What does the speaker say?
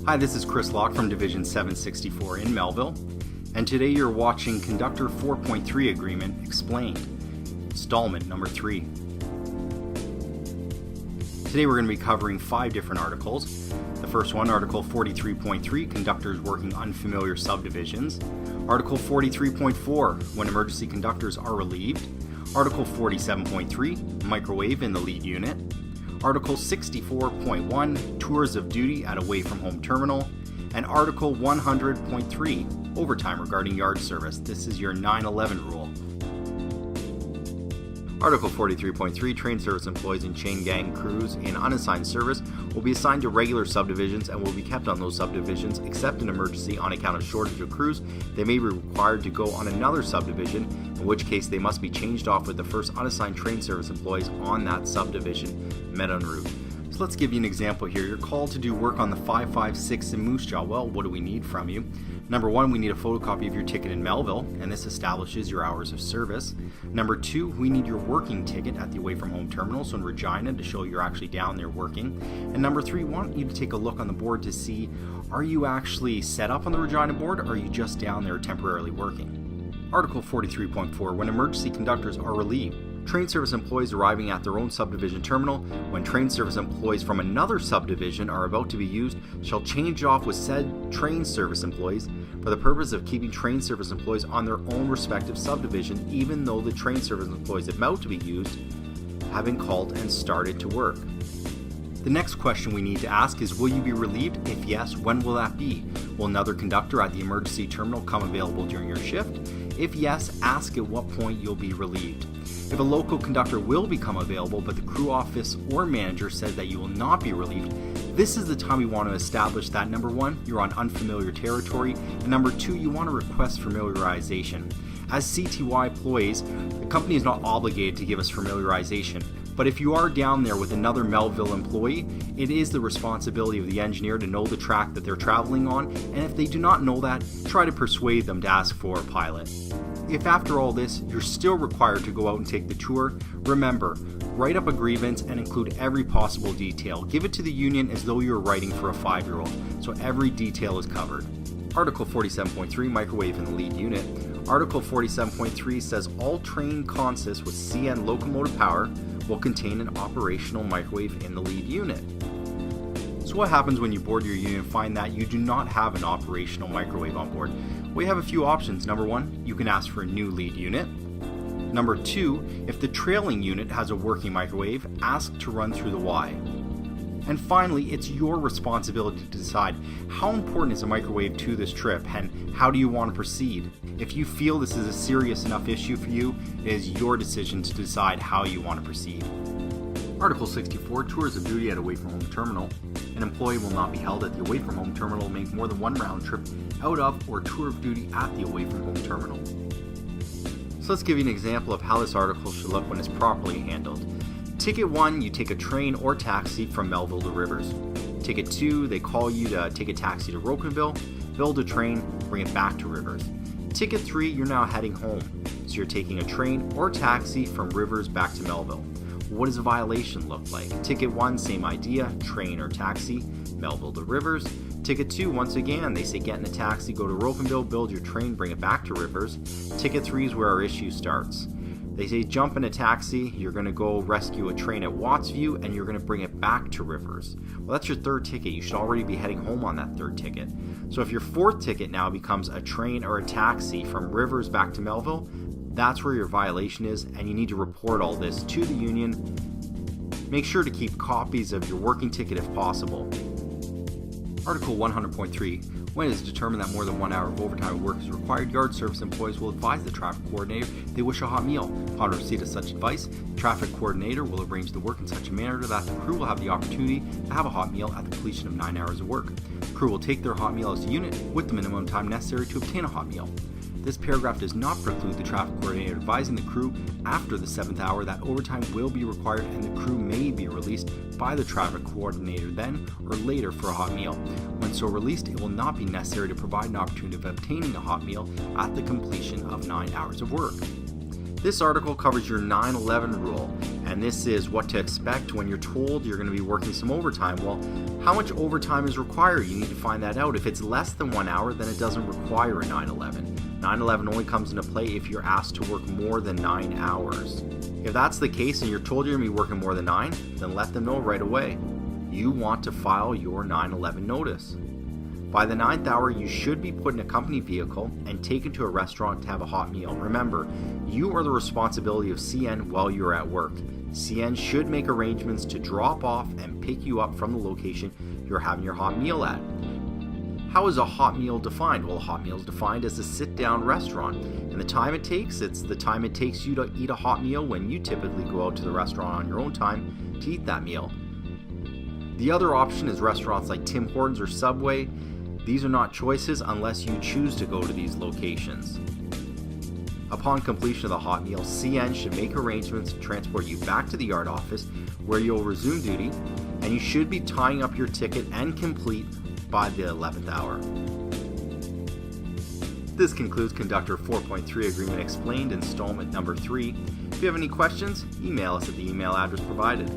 Hi, this is Chris Locke from Division 764 in Melville, and today you're watching Conductor 4.3 Agreement Explained, Installment number 3. Today we're going to be covering 5 different articles. The first one, Article 43.3, Conductors Working Unfamiliar Subdivisions. Article 43.4, When Emergency Conductors Are Relieved. Article 47.3, Microwave in the Lead Unit. Article 64.1, Tours of Duty at Away From Home Terminal. And Article 100.3, Overtime regarding yard service. This is your 9/11 rule. Article 43.3, train service employees and chain gang crews in unassigned service will be assigned to regular subdivisions and will be kept on those subdivisions except in emergency on account of shortage of crews. They may be required to go on another subdivision, in which case they must be changed off with the first unassigned train service employees on that subdivision met en route. So let's give you an example here. You're called to do work on the 556 in Moose Jaw. Well, what do we need from you? Number 1, we need a photocopy of your ticket in Melville, and this establishes your hours of service. Number 2, we need your working ticket at the Away From Home Terminal, so in Regina, to show you're actually down there working. And number 3, we want you to take a look on the board to see, are you actually set up on the Regina board, or are you just down there temporarily working? Article 43.4, When Emergency Conductors Are Relieved. Train service employees arriving at their own subdivision terminal when train service employees from another subdivision are about to be used shall change off with said train service employees for the purpose of keeping train service employees on their own respective subdivision even though the train service employees about to be used have been called and started to work. The next question we need to ask is, will you be relieved? If yes, when will that be? Will another conductor at the emergency terminal come available during your shift? If yes, ask at what point you'll be relieved. If a local conductor will become available but the crew office or manager says that you will not be relieved, this is the time you want to establish that number 1, you're on unfamiliar territory, and number 2, you want to request familiarization. As CTY employees, the company is not obligated to give us familiarization, but if you are down there with another Melville employee, it is the responsibility of the engineer to know the track that they're traveling on, and if they do not know that, try to persuade them to ask for a pilot. If after all this, you're still required to go out and take the tour, remember, write up a grievance and include every possible detail. Give it to the union as though you're writing for a 5-year-old, so every detail is covered. Article 47.3, Microwave in the Lead Unit. Article 47.3 says all train consists with CN locomotive power will contain an operational microwave in the lead unit. So what happens when you board your unit and find that you do not have an operational microwave on board? We have a few options. Number 1, you can ask for a new lead unit. Number 2, if the trailing unit has a working microwave, ask to run through the Y. And finally, it's your responsibility to decide how important is a microwave to this trip and how do you want to proceed. If you feel this is a serious enough issue for you, it is your decision to decide how you want to proceed. Article 64, Tours of Duty at Away From Home Terminal. An employee will not be held at the Away From Home Terminal to make more than one round trip out of or tour of duty at the Away From Home Terminal. So let's give you an example of how this article should look when it's properly handled. Ticket 1, you take a train or taxi from Melville to Rivers. Ticket 2, they call you to take a taxi to Rocanville, build a train, bring it back to Rivers. Ticket 3, you're now heading home, so you're taking a train or taxi from Rivers back to Melville. What does a violation look like? Ticket 1, same idea, train or taxi, Melville to Rivers. Ticket 2, once again, they say get in a taxi, go to Rocanville, build your train, bring it back to Rivers. Ticket 3 is where our issue starts. They say jump in a taxi, you're going to go rescue a train at Wattsview, and you're going to bring it back to Rivers. Well, that's your 3rd ticket. You should already be heading home on that 3rd ticket. So if your 4th ticket now becomes a train or a taxi from Rivers back to Melville, that's where your violation is, and you need to report all this to the union. Make sure to keep copies of your working ticket if possible. Article 100.3. When it is determined that more than 1 hour of overtime work is required, yard service employees will advise the traffic coordinator if they wish a hot meal. Upon receipt of such advice, the traffic coordinator will arrange the work in such a manner that the crew will have the opportunity to have a hot meal at the completion of 9 hours of work. The crew will take their hot meal as a unit with the minimum time necessary to obtain a hot meal. This paragraph does not preclude the traffic coordinator advising the crew after the 7th hour that overtime will be required and the crew may be released by the traffic coordinator then or later for a hot meal. When so released, it will not be necessary to provide an opportunity of obtaining a hot meal at the completion of 9 hours of work. This article covers your 9/11 rule, And this is what to expect when you're told you're going to be working some overtime. Well, how much overtime is required? You need to find that out. If it's less than 1 hour, then it doesn't require a 9/11. 9/11 only comes into play if you're asked to work more than 9 hours. If that's the case and you're told you're going to be working more than 9, then let them know right away. You want to file your 9/11 notice. By the 9th hour, you should be put in a company vehicle and taken to a restaurant to have a hot meal. Remember, you are the responsibility of CN while you're at work. CN should make arrangements to drop off and pick you up from the location you're having your hot meal at. How is a hot meal defined? Well, a hot meal is defined as a sit-down restaurant. And the time it takes, it's the time it takes you to eat a hot meal when you typically go out to the restaurant on your own time to eat that meal. The other option is restaurants like Tim Hortons or Subway. These are not choices unless you choose to go to these locations. Upon completion of the hot meal, CN should make arrangements to transport you back to the yard office where you'll resume duty, and you should be tying up your ticket and complete by the 11th hour. This concludes Conductor 4.3 Agreement Explained Installment number 3. If you have any questions, email us at the email address provided.